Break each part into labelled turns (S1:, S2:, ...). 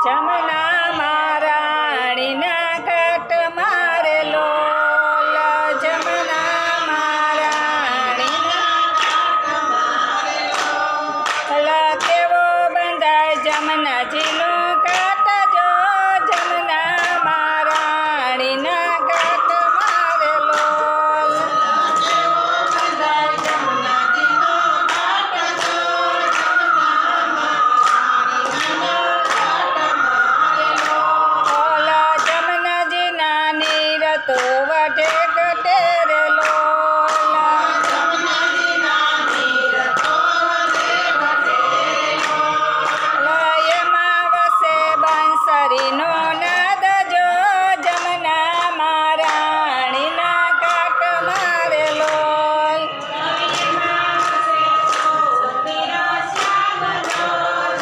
S1: જમના મહારાણીના ઘાટ મારે લોલ, જમના મહારાણીના ઘાટ મારે લોલ, કેવો બંધાય જમનાજીનો ઘાટ જો, જમના મહારાણીના ઘાટ મારે લોલ, કેવો બંધાય જમનાજીનો ઘાટ જો, જમના જમનાજીના નીર તો વઢે ઘટે રે લોલ, જમનાજીના નીર તો વઢે ઘટે લોલ, એમાં વસે બંસરીનો નાદ જો, જમના મહારાણીના ઘાટ મારે લોલ, એમાં વસે બંસરીનો શ્યામ જો,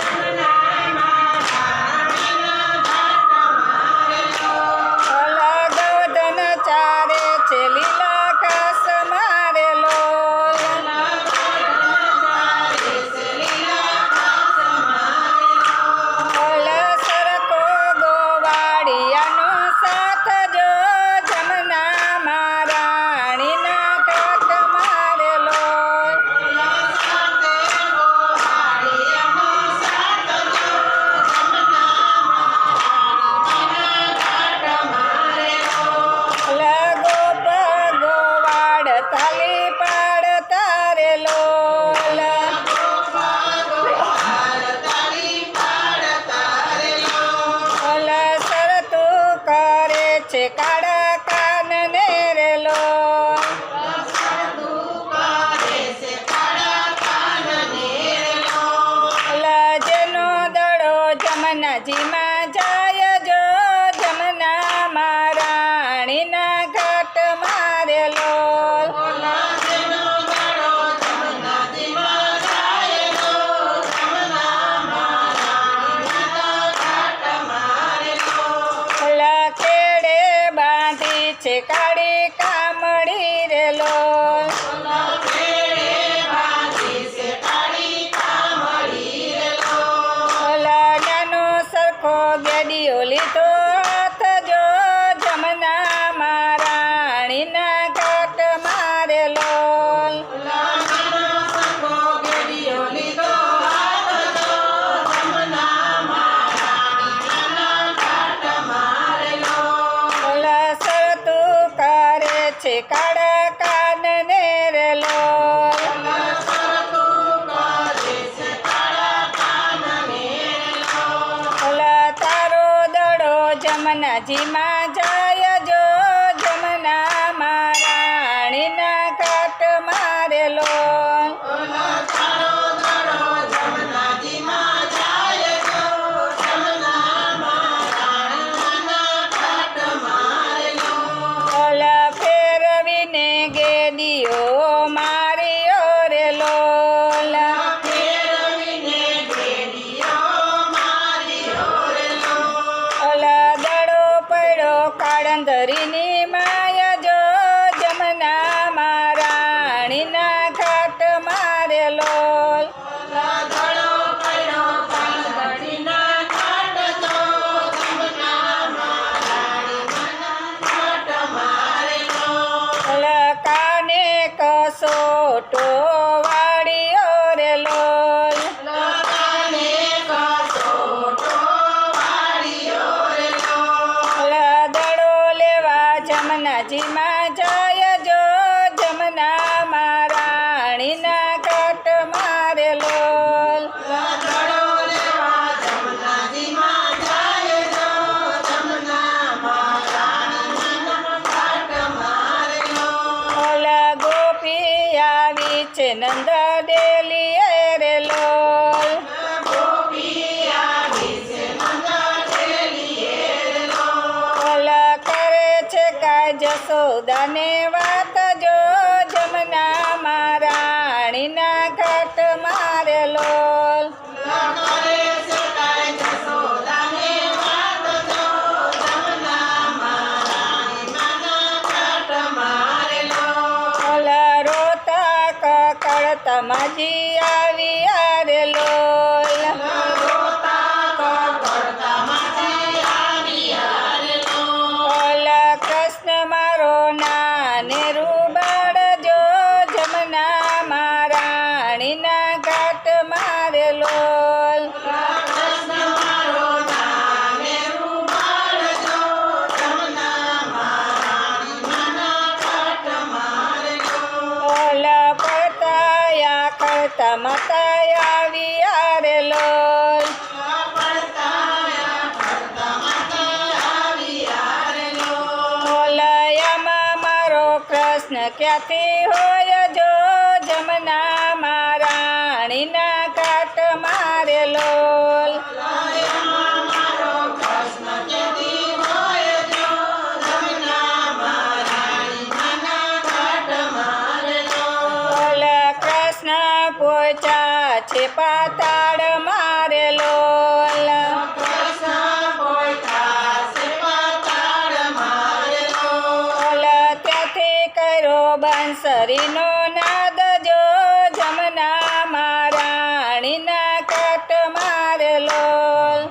S1: જમના મહારાણીના ઘાટ મારે લોલ, ગોવર્ધન ચારે છે લીલા ઘાસ મારે લોલ, સરકો ગોવાળિયાનો સાથ જો, જમના મહારાણીના ઘાટ મારે લોલ, ગોપ ગોવાળ તાલી પાડતા રે લોલ, શરતું કરે છે કાળા કાન ને રે લોલ, જેનો દડો જમનાજીમાં જાય જો, જમના મહારાણીના ઘાટ મારે લોલ, ખેડે બાંધી છે કાળી કામડી રે લોલ, નાનો સરખો ગેડીઓ લીધો હાથ જો, જમના મહારાણીના ઘાટ મારે લોલ, શરતું કરે છે કાળા કાન ને રે લોલ, તારો દડો જમનાજીમાં જાય જો, જમના મહારાણીના ઘાટ મારે લોલ, ફેરવીને ગેડીઓ માર્યો રે લોલ, દડો પડ્યો કાળંદરીની માયા જો, જમના મહારાણીના ઘાટ મારે લોલ, કાને કસોટો વાળ્યો રે લોલ, દડો લેવા જમનાજીમાં જાય જો, જમના મહારાણીના ઘાટ મારે લોલ, ગોપી આવી છે નંદ ડેલીએ રે લોલ, કરે છે કાંઈ જશોદાને વાત જો, જમના મહારાણીના ઘાટ મારે લોલ, રોતા કકળતા માજી આવી રે લોલ, ઓલા પડતાયા કરતા મતાયા વિયારે લોલ ઓલયામાં મારો કૃષ્ણ ક્યાંથી હોય જો જમના મારાણીના કાટ મારે લોલ ઓલા કૃષ્ણ પોચા છે પાતાળ મારે લોલ ઓલા ત્યાંથી કર્યો બંસરીનો નાદ જો જમના મારાણીના કાટ મારે લોલ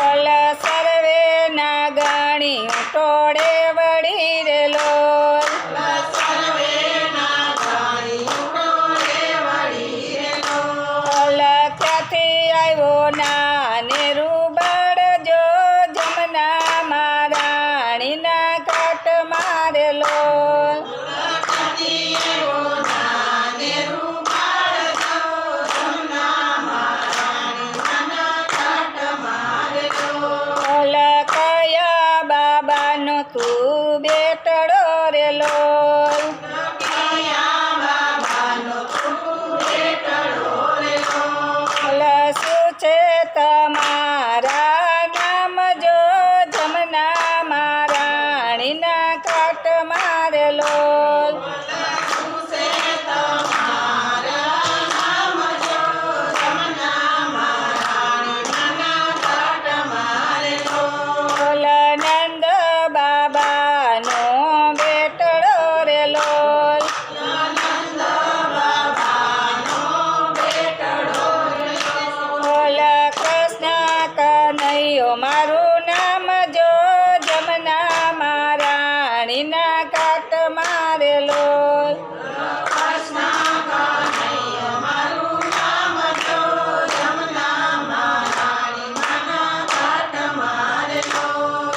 S1: ઓલા સર્વે ના ગણી ટોળે વળી રે લોલ ઓલા ક્યાંથી આવ્યો ના નેરુબળ જો જમના મારાણીના કાટ મારે લોલ ઓલા કયા બાબાનો તું બેટડો રે લોલ ઓલા શું છે તમારા નામ જો જમના મારાણીના કાટ મારે લોલ ઓલા નંદ બાબાનો બેટડો રે લોલ ઓલા કૃષ્ણ કનૈયો મારું નામ જો જમના મારાણીના કાટ મારે લોલ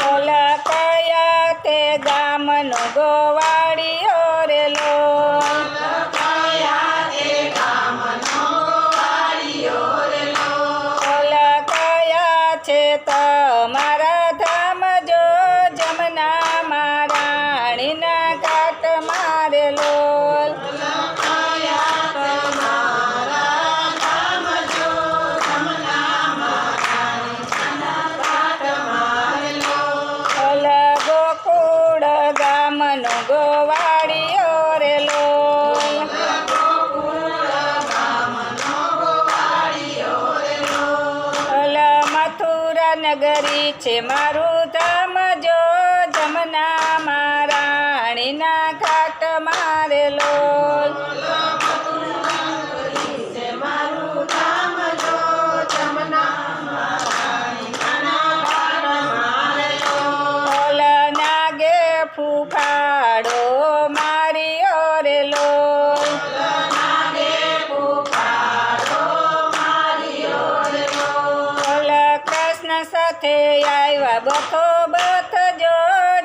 S1: ઓલા કયા તે ગામનો ગોવાળીઓ રે લોલ ઓલા કયા છે તમારા ધામ જો જમના મારાણીના કાટ મારે લોલ ઓલા ગોકુળ ગામનો ગોવાળીઓ રે લોલ ઓલા મથુરા નગરી છે મારું ધામ જો જમના મારાણીના કાટ મારે લોલ ઓલા નાગે ફૂફાડો માર્યો રે લોલ ઓલા કૃષ્ણ સાથે આવ્યા બથો બથ જો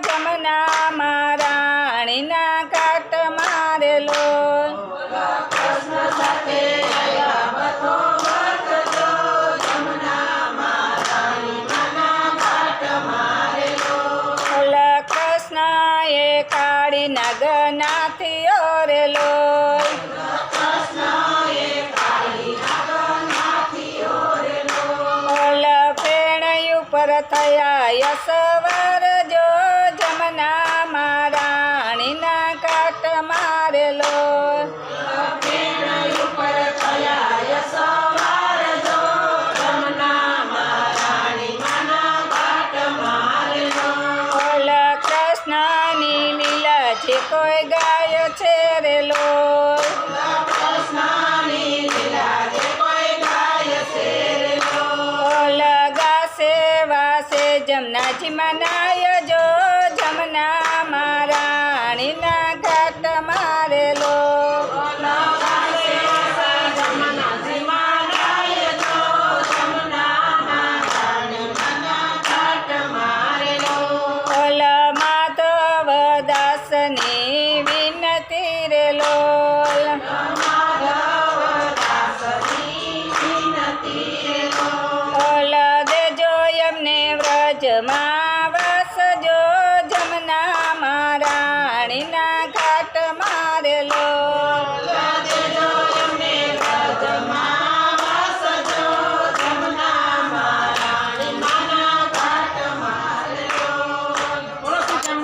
S1: જમના મારાણીના કાટ મારે લોલ ઓલા કૃષ્ણ એ કાળી નાગનાથીઓ રે લોલ ઓલા ફેણ ઉપર થયા યસવર જો જમના મારાણીના કાટ મારે લોલ ઓલા કૃષ્ણની લીલા જે કોઈ ગાય છે રે લોલ ઓલા ગાસે વાસે જમનાજી મનાય જો જમના ભક્તની